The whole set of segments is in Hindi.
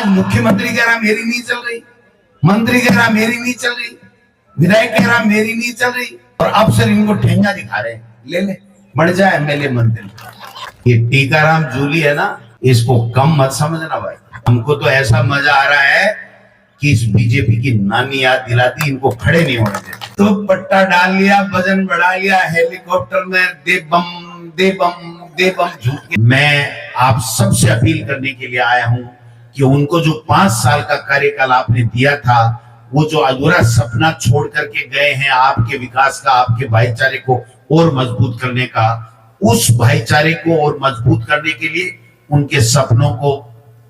मुख्यमंत्री कह रहा मेरी नहीं चल रही, मंत्री कह रहा मेरी नहीं चल रही, विधायक कह रहा मेरी नहीं चल रही, और अफसर इनको ठेंगा दिखा रहे हैं, ले बढ़ जाए एमएलए मंत्री। ये टीकाराम जूली है ना, इसको कम मत समझना भाई। हमको तो ऐसा मजा आ रहा है कि इस बीजेपी की नानी याद दिलाती, इनको खड़े नहीं होने देते। तो पट्टा डाल लिया, वजन बढ़ा लिया, हेलीकॉप्टर में दे बम दे बम दे बम झूठ के। मैं आप सबसे अपील करने के लिए आया हूं कि उनको जो 5 साल का कार्यकाल आपने दिया था, वो जो अधूरा सपना छोड़ करके गए हैं आपके विकास का, आपके भाईचारे को और मजबूत करने का, उस भाईचारे को और मजबूत करने के लिए, उनके सपनों को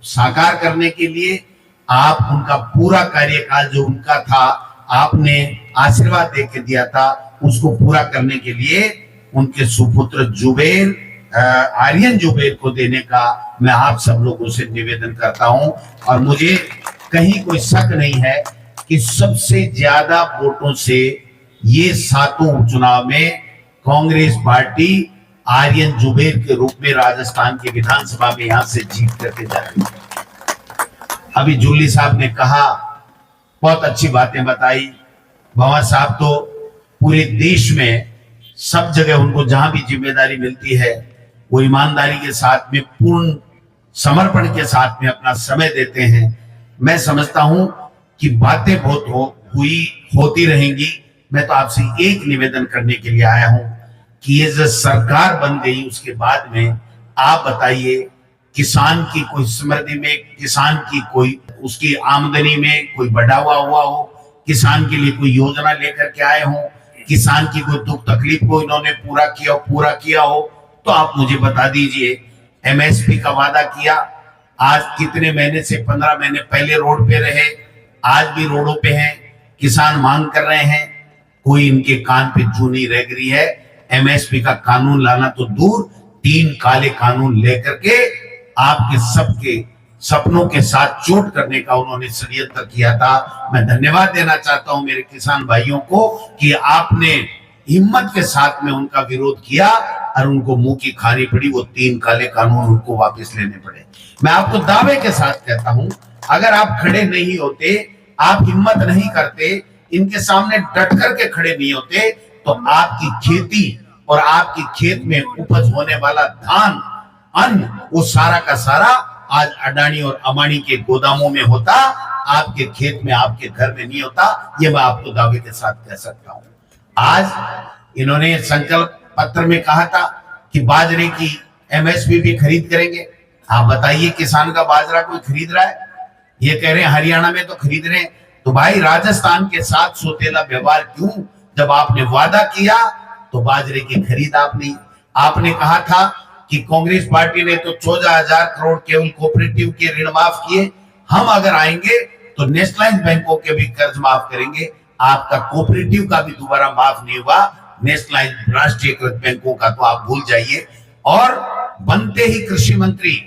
साकार करने के लिए आप उनका पूरा कार्यकाल जो उनका था, आपने आशीर्वाद देके दिया था, उसको पूरा करने के लिए उनके सुपुत्र जुबेर आर्यन जुबेर को देने का मैं आप सब लोगों से निवेदन करता हूं। और मुझे कहीं कोई शक नहीं है कि सबसे ज्यादा वोटों से ये 7 उपचुनाव में कांग्रेस पार्टी आर्यन जुबेर के रूप में राजस्थान की विधानसभा में यहां से जीत करके जा रही है। अभी जूली साहब ने कहा, बहुत अच्छी बातें बताई। भंवर साहब तो पूरे देश में सब जगह उनको जहां भी जिम्मेदारी मिलती है वो ईमानदारी के साथ में, पूर्ण समर्पण के साथ में अपना समय देते हैं। मैं समझता हूं कि बातें बहुत होती रहेंगी। मैं तो आपसे एक निवेदन करने के लिए आया हूं कि ये जो सरकार बन गई उसके बाद में आप बताइए, किसान की कोई समृद्धि में, किसान की कोई उसकी आमदनी में कोई बढ़ावा हुआ हो, किसान के लिए कोई योजना लेकर के आए हो, किसान की कोई दुख तकलीफ को इन्होंने पूरा किया हो, तो आप मुझे बता दीजिए। एमएसपी का वादा किया, आज कितने महीने से, 15 महीने पहले रोड पे रहे, आज भी रोडों पे हैं, किसान मांग कर रहे हैं, कोई इनके कान पे जू नहीं रह गई है। एमएसपी का कानून लाना तो दूर, 3 काले कानून लेकर के आपके सबके सपनों के साथ चोट करने का उन्होंने षड्यंत्र किया था। मैं धन्यवाद देना चाहता हूं मेरे किसान भाइयों को कि आपने हिम्मत के साथ में उनका विरोध किया और उनको मुंह की खानी पड़ी, वो 3 काले कानून उनको वापस लेने पड़े। मैं आपको दावे के साथ कहता हूं, अगर आप खड़े नहीं होते, आप हिम्मत नहीं करते, इनके सामने डट करके खड़े नहीं होते, तो आपकी खेती और आपकी खेत में उपज होने वाला धान, अन्न, वो सारा का सारा आज अडानी और अमानी के गोदामों में होता, आपके खेत में, आपके घर में नहीं होता। ये मैं आपको दावे के साथ कह सकता हूं। आज इन्होंने संकल्प पत्र में कहा था कि बाजरे की एमएसपी भी खरीद करेंगे। आप बताइए, किसान का बाजरा कोई खरीद रहा है? ये कह रहे हैं हरियाणा में तो खरीद रहे हैं। तो भाई, राजस्थान के साथ सौतेला व्यवहार क्यों? जब आपने वादा किया तो बाजरे की खरीद आपने कहा था कि कांग्रेस पार्टी ने तो 14,000 करोड़ केवल कोऑपरेटिव के ऋण माफ किए, हम अगर आएंगे तो नेशनलाइज्ड बैंकों के भी कर्ज माफ करेंगे। आपका कोऑपरेटिव का भी दोबारा माफ नहीं हुआ, नेशनलाइज्ड राष्ट्रीयकृत बैंकों का तो आप भूल जाइए। और बनते ही कृषि मंत्री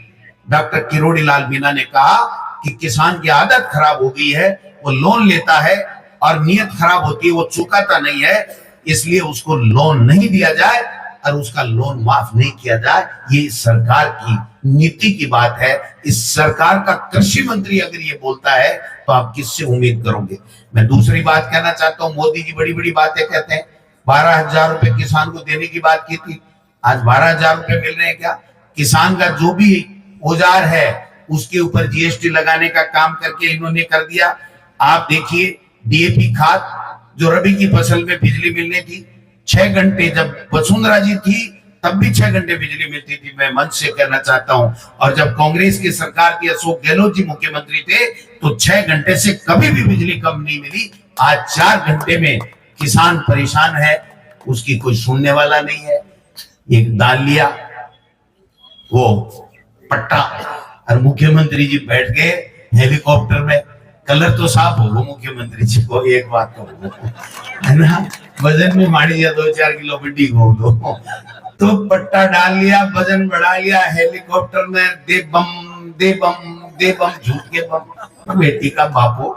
डॉक्टर किरोड़ी लाल मीणा ने कहा कि किसान की आदत खराब हो गई है, वो लोन लेता है और नीयत खराब होती है, वो चुकाता नहीं है, इसलिए उसको लोन नहीं दिया जाए और उसका लोन माफ नहीं किया जाए। ये सरकार की नीति की बात है। इस सरकार का कृषि मंत्री अगर ये बोलता है तो आप किससे उम्मीद करोगे? मैं दूसरी बात कहना चाहता हूं, मोदी जी बड़ी बड़ी बातें कहते हैं। 12,000 रुपए किसान को देने की बात की थी, आज 12,000 रुपए मिल रहे हैं क्या? किसान का जो भी औजार है उसके ऊपर जीएसटी लगाने का काम करके इन्होंने कर दिया। आप देखिए, डीएपी खाद जो रबी की फसल में बिजली मिलने थी, 6 घंटे, जब वसुंधरा जी थी तब भी 6 घंटे बिजली मिलती थी, मैं मंच से कहना चाहता हूं। और जब कांग्रेस की सरकार थी, अशोक गहलोत जी मुख्यमंत्री थे, तो 6 घंटे से कभी भी बिजली कम नहीं मिली। आज 4 घंटे में किसान परेशान है, उसकी कोई सुनने वाला नहीं है। एक डाल लिया वो पट्टा और मुख्यमंत्री जी बैठ गए हेलीकॉप्टर में। कलर तो साफ हो वो मुख्यमंत्री जी को, एक बात तो है ना, वजन में मार दिया 2-4 किलो बिड्डी को तो पट्टा डाल लिया, वजन बढ़ा लिया, हेलीकॉप्टर में दे बम झूठ के बम। बेटी का बापू,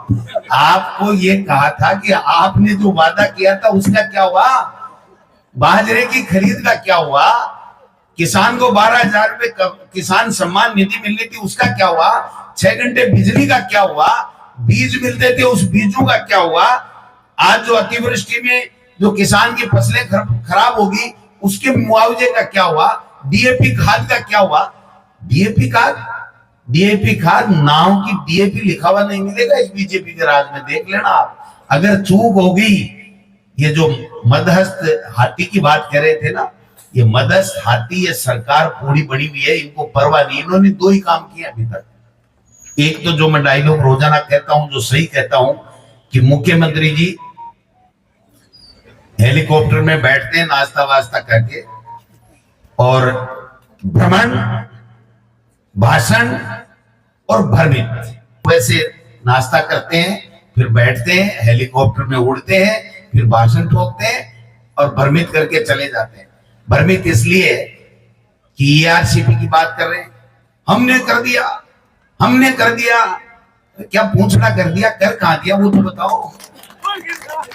आपको ये कहा था कि आपने जो वादा किया था उसका क्या हुआ? बाजरे की खरीद का क्या हुआ? किसान को 12,000 रुपए किसान सम्मान निधि मिलनी थी, उसका क्या हुआ? 6 घंटे बिजली का क्या हुआ, बीज मिलते थे उस बीजों का क्या हुआ, आज जो अतिवृष्टि में जो किसान की फसलें खराब होगी उसके मुआवजे का क्या हुआ, डीएपी खाद का क्या हुआ। डीएपी खाद नाव की डीएपी लिखा हुआ नहीं मिलेगा इस बीजेपी के राज में, देख लेना आप। अगर चूक होगी, ये जो मध्यस्थ हाथी की बात कर रहे थे ना, ये मध्यस्थ हाथी, ये सरकार पूरी बनी हुई है, इनको परवाह नहीं। इन्होंने 2 ही काम किए अभी तक। एक तो जो मैं डायलॉग रोजाना कहता हूं, जो सही कहता हूं, कि मुख्यमंत्री जी हेलीकॉप्टर में बैठते हैं नाश्ता वास्ता करके, और भ्रमण, भाषण और भ्रमित, वैसे नाश्ता करते हैं, फिर बैठते हैं, हेलीकॉप्टर में उड़ते हैं, फिर भाषण ठोकते हैं और भ्रमित करके चले जाते हैं। भ्रमित इसलिए कि ईआरसीपी की बात कर रहे हैं, हमने कर दिया, हमने कर दिया, क्या पूछना कर दिया, कर कहां दिया वो तो बताओ,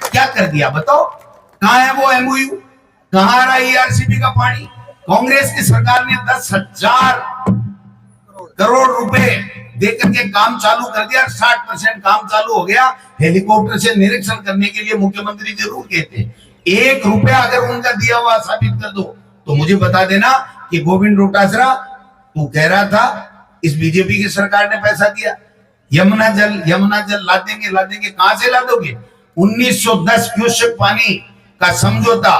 क्या कर दिया बताओ, कहां है वो एमओयू, कहां आ रहा है ईआरसीपी का पानी। कांग्रेस की सरकार ने 10,000 करोड़ रुपए देकर के काम चालू कर दिया, 60% काम चालू हो गया। हेलीकॉप्टर से निरीक्षण करने के लिए मुख्यमंत्री जरूर कहते, 1 रुपया अगर उनका दिया हुआ साबित कर दो तो मुझे बता देना कि गोविंद डोटासरा तू कह रहा था इस बीजेपी की सरकार ने पैसा दिया। यमुना जल ला देंगे, कहां से ला दोगे। 1910 क्यूसेक पानी का समझौता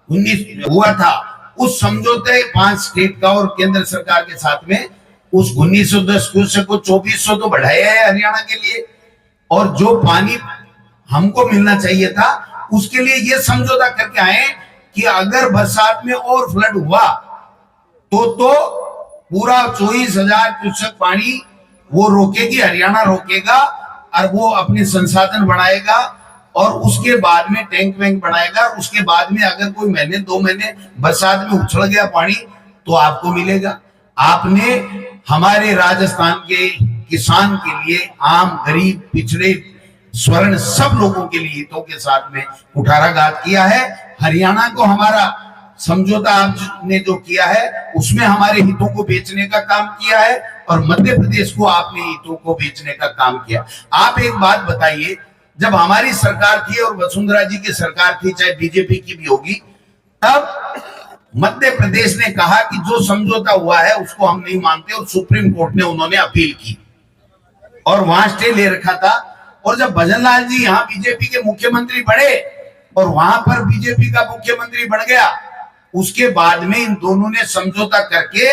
19 हुआ था, उस समझौते 5 स्टेट का और केंद्र सरकार के साथ में, उस 1910 क्यूसेक को 2400 तो बढ़ाया है हरियाणा के लिए, और जो पानी हमको मिलना चाहिए था उसके लिए ये समझौता करके आए कि अगर बरसात में और फ्लड हुआ तो पूरा 24,000 क्यूसेक पानी वो रोकेगी, हरियाणा रोकेगा, और वो अपने संसाधन बढ़ाएगा, और उसके बाद में टैंक वैंक बनाएगा। उसके बाद में अगर कोई महीने 2 महीने बरसात में उछल गया पानी तो आपको मिलेगा। आपने हमारे राजस्थान के किसान के लिए, आम गरीब पिछड़े स्वर्ण सब लोगों के लिए हितों के साथ में कुठाराघात किया है। हरियाणा को हमारा समझौता आपने जो किया है उसमें हमारे हितों को बेचने का काम किया है, और मध्य प्रदेश को आपने हितों को बेचने का काम किया। आप एक बात बताइए, जब हमारी सरकार थी और वसुंधरा जी की सरकार थी, चाहे बीजेपी की भी होगी, तब मध्य प्रदेश ने कहा कि जो समझौता हुआ है उसको हम नहीं मानते, और सुप्रीम कोर्ट ने उन्होंने अपील की और वहां स्टे ले रखा था। और जब भजनलाल जी यहाँ बीजेपी के मुख्यमंत्री बने और वहां पर बीजेपी का मुख्यमंत्री बन गया, उसके बाद में इन दोनों ने समझौता करके,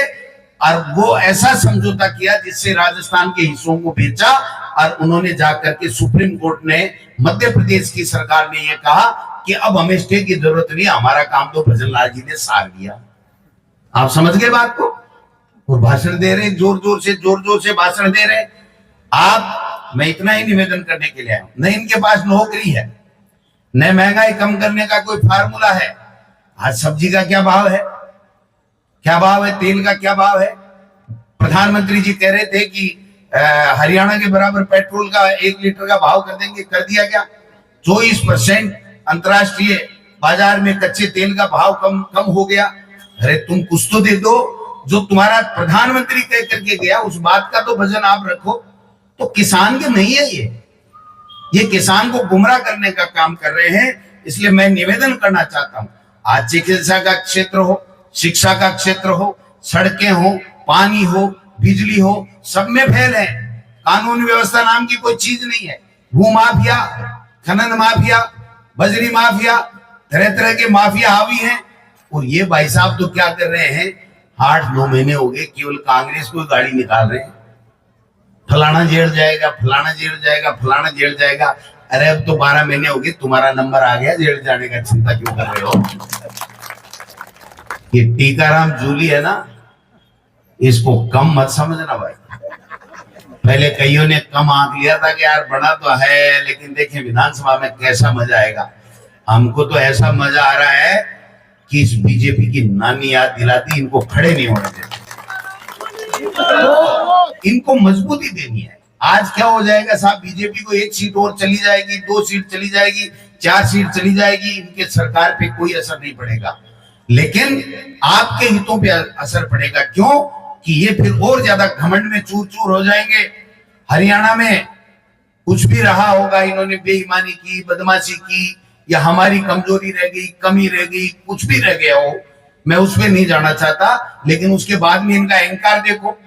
और वो ऐसा समझौता किया जिससे राजस्थान के हिस्सों को बेचा, और उन्होंने जाकर के सुप्रीम कोर्ट ने, मध्य प्रदेश की सरकार ने यह कहा कि अब हमें स्टे की जरूरत नहीं, हमारा काम तो भजनलाल जी ने सार दिया। आप समझ गए बात को। और भाषण दे रहे, जोर जोर से भाषण दे रहे आप। मैं इतना ही निवेदन करने के लिए आया हूं, न इनके पास नौकरी है, न महंगाई कम करने का कोई फार्मूला है। आज सब्जी का क्या भाव है, क्या भाव है, तेल का क्या भाव है। प्रधानमंत्री जी कह रहे थे कि हरियाणा के बराबर पेट्रोल का 1 लीटर का भाव कर देंगे, कर दिया क्या। 24% अंतरराष्ट्रीय बाजार में कच्चे तेल का भाव कम हो गया। अरे तुम कुछ तो दे दो, जो तुम्हारा प्रधानमंत्री कह करके गया उस बात का तो वजन आप रखो। तो किसान के नहीं है ये किसान को गुमराह करने का काम कर रहे हैं। इसलिए मैं निवेदन करना चाहता हूं, आज चिकित्सा का क्षेत्र हो, शिक्षा का क्षेत्र हो, सड़कें हो, पानी हो, बिजली हो, सब में फेल है। कानून व्यवस्था नाम की कोई चीज नहीं है। भू माफिया, खनन माफिया, बजरी माफिया, तरह तरह के माफिया हावी हैं। और ये भाई साहब तो क्या कर रहे हैं, 8-9 महीने हो गए केवल कांग्रेस को गाड़ी निकाल रहे हैं, फलाना जेल जाएगा, फलाना जेल जाएगा, फलाना जेल जाएगा। अरे अब तो 12 महीने हो गए, तुम्हारा नंबर आ गया जेल जाने का, चिंता क्यों कर रहे हो। ये टीकाराम जूली है ना, इसको कम मत समझना भाई। पहले कईयों ने कम आंक लिया था कि यार बड़ा तो है, लेकिन देखें विधानसभा में कैसा मजा आएगा। हमको तो ऐसा मजा आ रहा है कि इस बीजेपी की नानी याद दिलाती, इनको खड़े नहीं होने देते, इनको मजबूती देनी है। आज क्या हो जाएगा साहब, बीजेपी को 1 सीट और चली जाएगी, 2 सीट चली जाएगी, 4 सीट चली जाएगी, इनके सरकार पे कोई असर नहीं पड़ेगा, लेकिन आपके हितों पे असर पड़ेगा। क्यों कि ये फिर और ज्यादा घमंड में चूर चूर हो जाएंगे। हरियाणा में कुछ भी रहा होगा, इन्होंने बेईमानी की, बदमाशी की, या हमारी कमजोरी रह गई, कमी रह गई, कुछ भी रह गया हो, मैं उस पर नहीं जाना चाहता, लेकिन उसके बाद में इनका अहंकार देखो,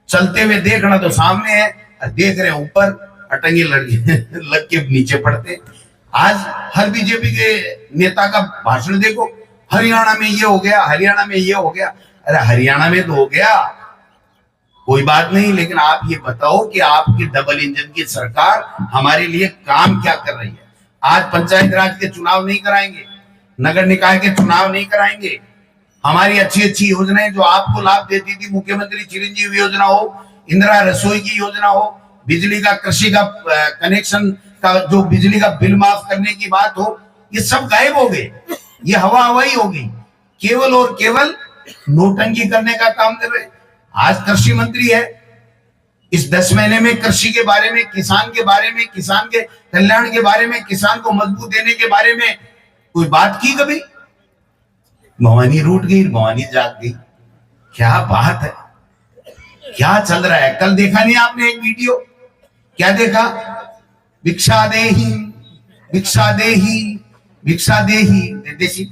चलते हुए देखना तो सामने है, देख रहे हैं ऊपर अटंगे लग के नीचे पड़ते। आज हर बीजेपी के नेता का भाषण देखो, हरियाणा में ये हो गया, हरियाणा में ये हो गया। अरे हरियाणा में तो हो गया, कोई बात नहीं, लेकिन आप ये बताओ कि आपकी डबल इंजन की सरकार हमारे लिए काम क्या कर रही है। आज पंचायत राज के चुनाव नहीं कराएंगे, नगर निकाय के चुनाव नहीं कराएंगे, हमारी अच्छी अच्छी योजनाएं जो आपको लाभ देती थी, मुख्यमंत्री चिरंजीवी योजना हो, इंदिरा रसोई की योजना हो, बिजली का, कृषि का कनेक्शन का, जो बिजली का बिल माफ करने की बात हो, ये सब गायब हो गए, ये हवा हवाई हो गई, केवल और केवल नोटंकी करने का काम कर रहे। आज कृषि मंत्री है, इस 10 महीने में कृषि के बारे में, किसान के बारे में, किसान के कल्याण के बारे में, किसान को मजबूत देने के बारे में कोई बात की कभी? भवानी रूठ गई, भवानी जाग गई। क्या बात है, क्या चल रहा है? कल देखा नहीं आपने एक वीडियो? क्या देखा? भिक्षा देही, भिक्षा देही, भिक्षा देही, देसी